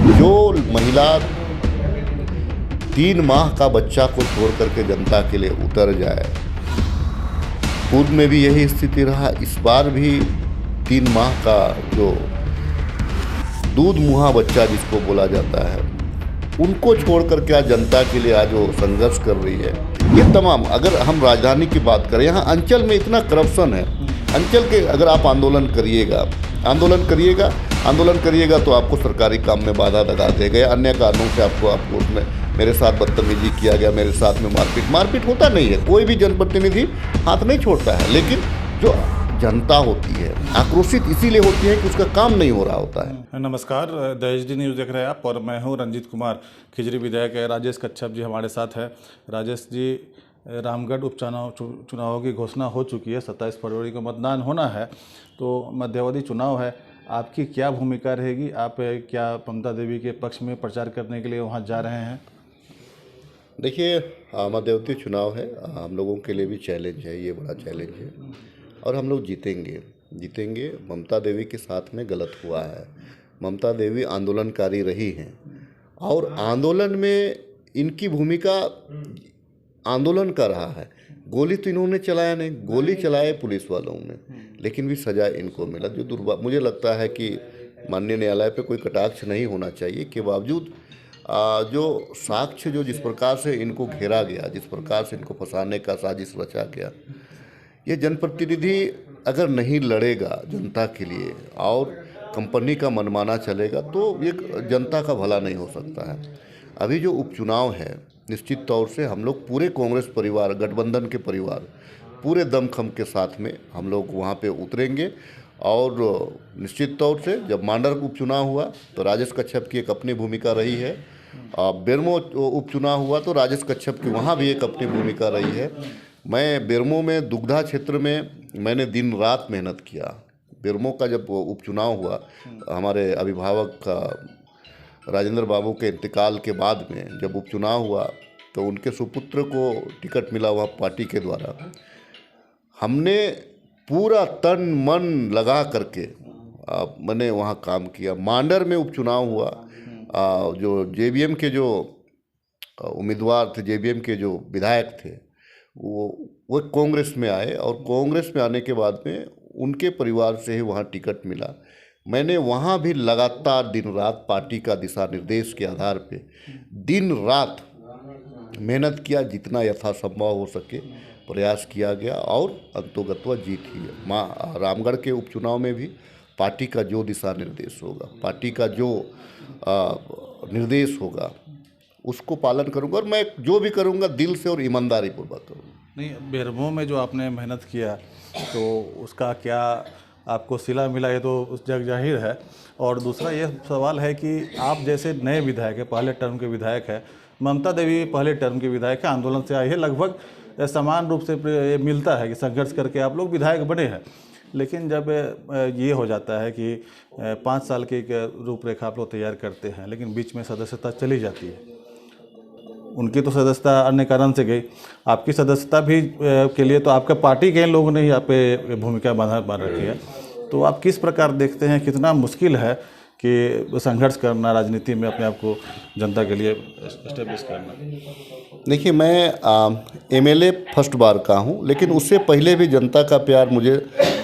जो महिला 3 माह का बच्चा को छोड़ करके जनता के लिए उतर जाए, पूर्व में भी यही स्थिति रहा, इस बार भी 3 माह का जो दूध मुहा बच्चा जिसको बोला जाता है, उनको छोड़ करके आज जनता के लिए आज वो संघर्ष कर रही है। ये तमाम, अगर हम राजधानी की बात करें, यहाँ अंचल में इतना करप्शन है, अंचल के अगर आप आंदोलन करिएगा तो आपको सरकारी काम में बाधा लगा देगा गए, अन्य कारणों से आपको उसमें मेरे साथ बदतमीजी किया गया, मेरे साथ में मारपीट होता नहीं है, कोई भी जनप्रतिनिधि हाथ नहीं छोड़ता है। लेकिन जो जनता होती है आक्रोशित इसीलिए होती है कि उसका काम नहीं हो रहा होता है। नमस्कार, द HD न्यूज़ देख रहे हैं आप और मैं हूं रंजीत कुमार। खिजरी विधायक राजेश कच्छप जी हमारे साथ है। राजेश जी, रामगढ़ चुनावों की घोषणा हो चुकी है, 27 फरवरी को मतदान होना है, तो मध्यावधि चुनाव है, आपकी क्या भूमिका रहेगी? आप क्या ममता देवी के पक्ष में प्रचार करने के लिए वहाँ जा रहे हैं? देखिए, मध्यावधि चुनाव है, हम लोगों के लिए भी चैलेंज है, ये बड़ा चैलेंज है और हम लोग जीतेंगे। ममता देवी के साथ में गलत हुआ है। ममता देवी आंदोलनकारी रही हैं और आंदोलन में इनकी भूमिका आंदोलन का रहा है। गोली तो इन्होंने चलाया नहीं, गोली चलाए पुलिस वालों ने, लेकिन भी सजा इनको मिला। जो मुझे लगता है कि माननीय न्यायालय पे कोई कटाक्ष नहीं होना चाहिए के बावजूद जो साक्ष्य जो जिस प्रकार से इनको घेरा गया, जिस प्रकार से इनको फंसाने का साजिश रचा गया, ये जनप्रतिनिधि अगर नहीं लड़ेगा जनता के लिए और कंपनी का मनमाना चलेगा तो ये जनता का भला नहीं हो सकता है। अभी जो उपचुनाव है, निश्चित तौर से हम लोग पूरे कांग्रेस परिवार, गठबंधन के परिवार पूरे दमखम के साथ में हम लोग वहाँ पे उतरेंगे और निश्चित तौर से जब मांडर उपचुनाव हुआ तो राजेश कच्छप की एक अपनी भूमिका रही है, बेरमो उपचुनाव हुआ तो राजेश कच्छप की वहाँ भी एक अपनी भूमिका रही है। मैं बेरमो में दुग्धा क्षेत्र में मैंने दिन रात मेहनत किया। बेरमो का जब उपचुनाव हुआ, हमारे अभिभावक का राजेंद्र बाबू के इंतकाल के बाद में जब उपचुनाव हुआ तो उनके सुपुत्र को टिकट मिला वहाँ पार्टी के द्वारा। हमने पूरा तन मन लगा करके मैंने वहाँ काम किया। मांडर में उपचुनाव हुआ, जो जेबीएम के जो उम्मीदवार थे, जेबीएम के जो विधायक थे, वो कांग्रेस में आए और कांग्रेस में आने के बाद में उनके परिवार से ही वहाँ टिकट मिला। मैंने वहाँ भी लगातार दिन रात पार्टी का दिशा निर्देश के आधार पे दिन रात मेहनत किया, जितना यथासंभव हो सके प्रयास किया गया और अंतोगत्वा जीत ही है। रामगढ़ के उपचुनाव में भी पार्टी का जो दिशा निर्देश होगा, पार्टी का जो निर्देश होगा, उसको पालन करूंगा और मैं जो भी करूंगा दिल से और ईमानदारी पूर्वक करूँगा। नहीं, बेरमो में जो आपने मेहनत किया तो उसका क्या आपको सिला मिला, ये तो उस जग जाहिर है। और दूसरा ये सवाल है कि आप जैसे नए विधायक है, पहले टर्म के विधायक है, ममता देवी पहले टर्म के विधायक है, आंदोलन से आई है, लगभग समान रूप से ये मिलता है कि संघर्ष करके आप लोग विधायक बने हैं। लेकिन जब ये हो जाता है कि 5 साल की एक रूपरेखा आप लोग तैयार करते हैं, लेकिन बीच में सदस्यता चली जाती है, उनकी तो सदस्यता अन्य कारण से गई, आपकी सदस्यता भी के लिए तो आपका पार्टी के लोगों ने ही आप पे भूमिका बांध रखी है, तो आप किस प्रकार देखते हैं, कितना मुश्किल है कि संघर्ष करना, राजनीति में अपने आप को जनता के लिए एस्टेब्लिश करना? देखिए, मैं MLA फर्स्ट बार का हूँ, लेकिन उससे पहले भी जनता का प्यार मुझे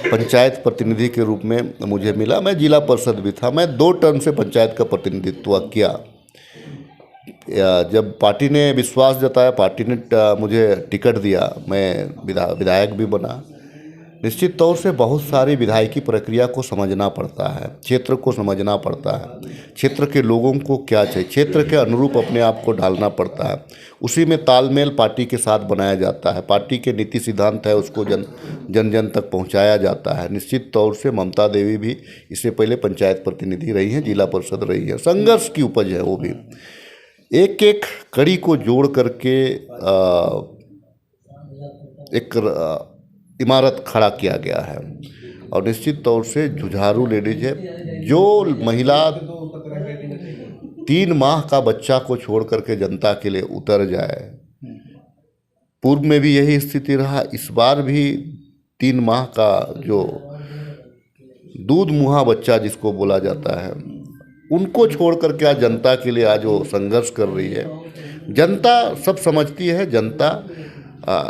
पंचायत प्रतिनिधि के रूप में मुझे मिला। मैं जिला परिषद भी था, मैं 2 टर्म से पंचायत का प्रतिनिधित्व किया। जब पार्टी ने विश्वास जताया, पार्टी ने मुझे टिकट दिया, मैं विधायक भी बना। निश्चित तौर से बहुत सारी विधायकी प्रक्रिया को समझना पड़ता है, क्षेत्र को समझना पड़ता है, क्षेत्र के लोगों को क्या चाहिए, क्षेत्र के अनुरूप अपने आप को ढालना पड़ता है, उसी में तालमेल पार्टी के साथ बनाया जाता है, पार्टी के नीति सिद्धांत है उसको जन तक पहुंचाया जाता है। निश्चित तौर से ममता देवी भी इससे पहले पंचायत प्रतिनिधि रही हैं, जिला परिषद रही है, संघर्ष की उपज है वो भी। एक एक कड़ी को जोड़ करके एक इमारत खड़ा किया गया है और निश्चित तौर से जुझारू लेडीज है। जो महिला 3 माह का बच्चा को छोड़ करके जनता के लिए उतर जाए, पूर्व में भी यही स्थिति रहा, इस बार भी 3 माह का जो दूध मुहा बच्चा जिसको बोला जाता है, उनको छोड़कर के आज जनता के लिए आज वो संघर्ष कर रही है। जनता सब समझती है, जनता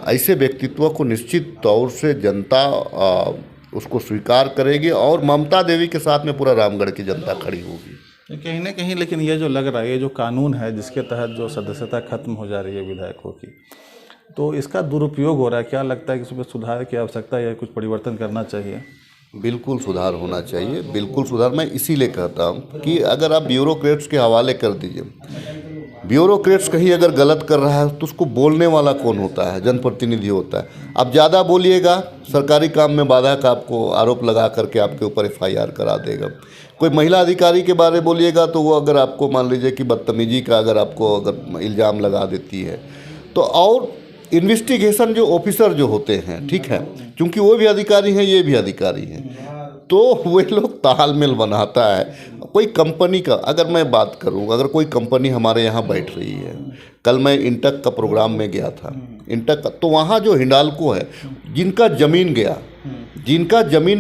ऐसे व्यक्तित्व को निश्चित तौर से जनता उसको स्वीकार करेगी और ममता देवी के साथ में पूरा रामगढ़ की जनता खड़ी होगी कहीं ना कहीं। लेकिन ये जो लग रहा है, ये जो कानून है जिसके तहत जो सदस्यता खत्म हो जा रही है विधायकों की, तो इसका दुरुपयोग हो रहा है। क्या लगता है कि इसमें सुधार की आवश्यकता है या कुछ परिवर्तन करना चाहिए? बिल्कुल सुधार होना चाहिए, बिल्कुल सुधार। मैं इसीलिए कहता हूँ कि अगर आप ब्यूरोक्रेट्स के हवाले कर दीजिए, ब्यूरोक्रेट्स कहीं अगर गलत कर रहा है तो उसको बोलने वाला कौन होता है? जनप्रतिनिधि होता है। आप ज़्यादा बोलिएगा, सरकारी काम में बाधा का आपको आरोप लगा करके आपके ऊपर FIR करा देगा। कोई महिला अधिकारी के बारे में बोलिएगा तो वो अगर आपको मान लीजिए कि बदतमीजी का अगर आपको अगर इल्ज़ाम लगा देती है तो, और इन्वेस्टिगेशन जो ऑफिसर जो होते हैं, ठीक है, क्योंकि वो भी अधिकारी हैं, ये भी अधिकारी हैं, तो वे लोग तालमेल बनाता है। कोई कंपनी का अगर मैं बात करूं, अगर कोई कंपनी हमारे यहाँ बैठ रही है, कल मैं इंटक का प्रोग्राम में गया था, इंटक का, तो वहाँ जो हिंडाल्को है, जिनका ज़मीन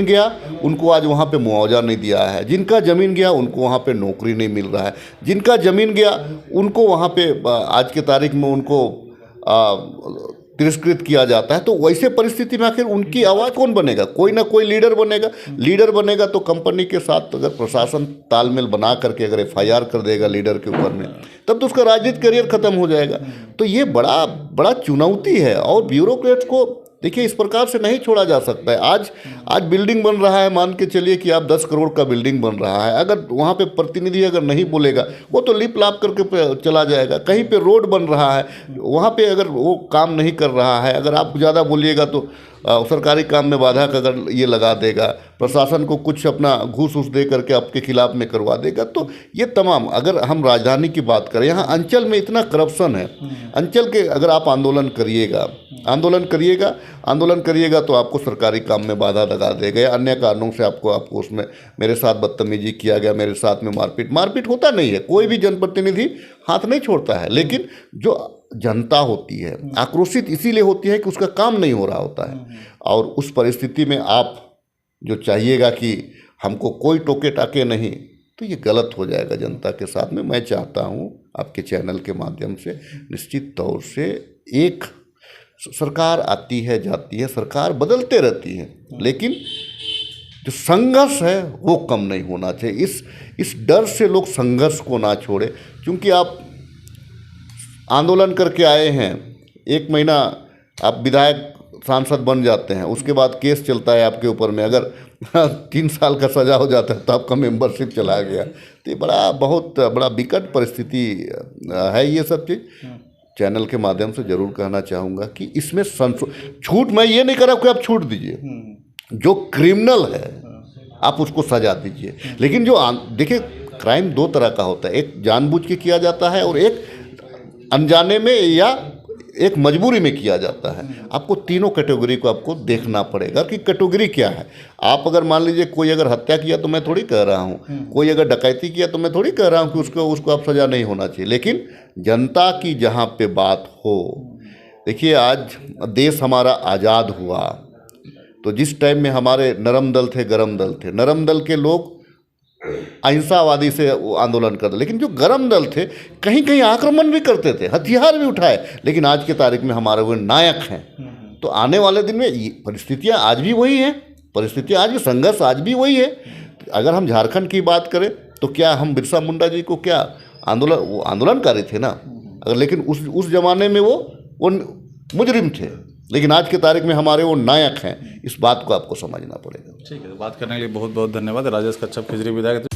गया उनको आज वहाँ पे मुआवजा नहीं दिया है, जिनका ज़मीन गया उनको वहाँ पे नौकरी नहीं मिल रहा है, जिनका ज़मीन गया उनको वहाँ पे आज के तारीख में उनको तिरस्कृत किया जाता है। तो वैसे परिस्थिति में आखिर उनकी आवाज़ कौन बनेगा? कोई ना कोई लीडर बनेगा। तो कंपनी के साथ अगर प्रशासन तालमेल बना करके अगर FIR कर देगा लीडर के ऊपर में, तब तो उसका राजनीतिक करियर खत्म हो जाएगा। तो ये बड़ा चुनौती है। और ब्यूरोक्रेट्स को देखिए इस प्रकार से नहीं छोड़ा जा सकता है। आज बिल्डिंग बन रहा है, मान के चलिए कि आप 10 करोड़ का बिल्डिंग बन रहा है, अगर वहाँ पे प्रतिनिधि अगर नहीं बोलेगा वो तो लिप लाप करके चला जाएगा। कहीं पे रोड बन रहा है, वहाँ पे अगर वो काम नहीं कर रहा है, अगर आप ज़्यादा बोलिएगा तो सरकारी काम में बाधा का अगर ये लगा देगा, प्रशासन को कुछ अपना घूस दे करके आपके खिलाफ में करवा देगा। तो ये तमाम, अगर हम राजधानी की बात करें, यहाँ अंचल में इतना करप्शन है। अंचल के अगर आप आंदोलन करिएगा तो आपको सरकारी काम में बाधा लगा देगा या अन्य कारणों से आपको उसमें मेरे साथ बदतमीजी किया गया, मेरे साथ में मारपीट होता नहीं है। कोई भी जनप्रतिनिधि हाथ नहीं छोड़ता है, लेकिन जो जनता होती है आक्रोशित इसीलिए होती है कि उसका काम नहीं हो रहा होता है। और उस परिस्थिति में आप जो चाहिएगा कि हमको कोई टोके टाके नहीं, तो ये गलत हो जाएगा जनता के साथ में। मैं चाहता हूँ आपके चैनल के माध्यम से निश्चित तौर से, एक सरकार आती है जाती है, सरकार बदलते रहती है, लेकिन जो संघर्ष है वो कम नहीं होना चाहिए। इस डर से लोग संघर्ष को ना छोड़े, क्योंकि आप आंदोलन करके आए हैं, 1 महीना आप विधायक सांसद बन जाते हैं, उसके बाद केस चलता है आपके ऊपर में, अगर 3 साल का सज़ा हो जाता है तो आपका मेंबरशिप चला गया। तो ये बहुत बड़ा विकट परिस्थिति है। ये सब चीज़ चैनल के माध्यम से ज़रूर कहना चाहूँगा कि इसमें छूट, मैं ये नहीं कर रहा कि आप छूट दीजिए, जो क्रिमिनल है आप उसको सजा दीजिए। लेकिन जो देखिए क्राइम 2 तरह का होता है, एक जानबूझ के किया जाता है और एक अनजाने में या एक मजबूरी में किया जाता है। आपको तीनों कैटेगरी को आपको देखना पड़ेगा कि कैटेगरी क्या है। आप अगर मान लीजिए कोई अगर हत्या किया तो मैं थोड़ी कह रहा हूँ, कोई अगर डकैती किया तो मैं थोड़ी कह रहा हूँ कि उसको आप सज़ा नहीं होना चाहिए। लेकिन जनता की जहाँ पे बात हो, देखिए आज देश हमारा आज़ाद हुआ तो जिस टाइम में हमारे नरम दल थे, गरम दल थे, नरम दल के लोग अहिंसावादी से वो आंदोलन करते, लेकिन जो गरम दल थे कहीं कहीं आक्रमण भी करते थे, हथियार भी उठाए, लेकिन आज के तारीख में हमारे वो नायक हैं। तो आने वाले दिन में परिस्थितियाँ आज भी वही हैं, परिस्थितियाँ आज भी, संघर्ष आज भी वही है। अगर हम झारखंड की बात करें तो क्या हम बिरसा मुंडा जी को क्या वो आंदोलनकारी थे ना, अगर, लेकिन उस जमाने में वो मुजरिम थे, लेकिन आज की तारीख में हमारे वो नायक हैं। इस बात को आपको समझना पड़ेगा। ठीक है, बात करने के लिए बहुत बहुत धन्यवाद। राजेश कच्छप खिजरी विधायक।